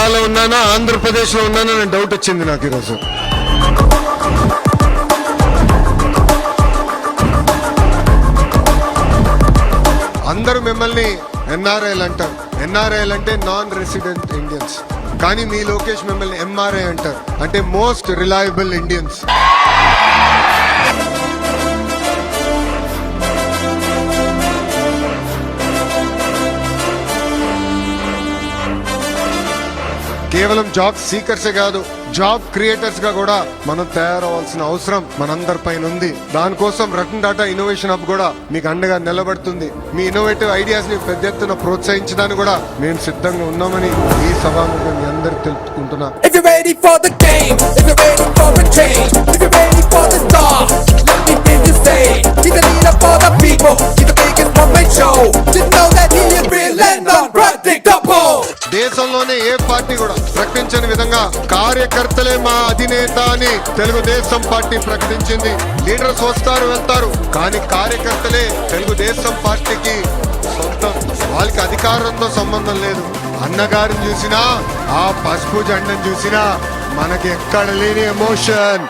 తెలంగాణలో ఉన్నానా ఆంధ్రప్రదేశ్ లో ఉన్నానా అని డౌట్ వచ్చింది నాకు ఈరోజు. అందరూ మిమ్మల్ని ఎన్ఆర్ఐలు అంటారు. ఎన్ఆర్ఐలు అంటే నాన్ రెసిడెంట్ ఇండియన్స్. కానీ మీ లోకేష్ మిమ్మల్ని ఎంఆర్ఐ అంటారు, అంటే మోస్ట్ రిలయబుల్ ఇండియన్స్. కేవలం జాబ్ సీకర్సే కాదు, జాబ్ క్రియేటర్స్ గా కూడా మనం తయారవ్వాల్సిన అవసరం మనందరి పైన ఉంది. దానికోసం రతన్ టాటా ఇన్నోవేషన్ హబ్ కూడా మీకు అండగా నిలబడుతుంది. మీ ఇన్నోవేటివ్ ఐడియాస్ ని పెద్ద ఎత్తున ప్రోత్సహించడానికి కూడా మేము సిద్ధంగా ఉన్నామని ఈ సభాముఖంగా మీ అందరికి తెలుపుకుంటున్నా. దేశంలోనే ఏ పార్టీ కూడా ప్రకటించని విధంగా కార్యకర్తలే మా అధినేత అని తెలుగుదేశం పార్టీ ప్రకటించింది. లీడర్స్ వస్తారు వెళ్తారు, కానీ కార్యకర్తలే తెలుగుదేశం పార్టీకి సొంతం. వాళ్ళకి అధికారంతో సంబంధం లేదు. అన్నగారిని చూసినా, ఆ పసుపు జెండను చూసినా మనకి ఎక్కడ లేని ఎమోషన్.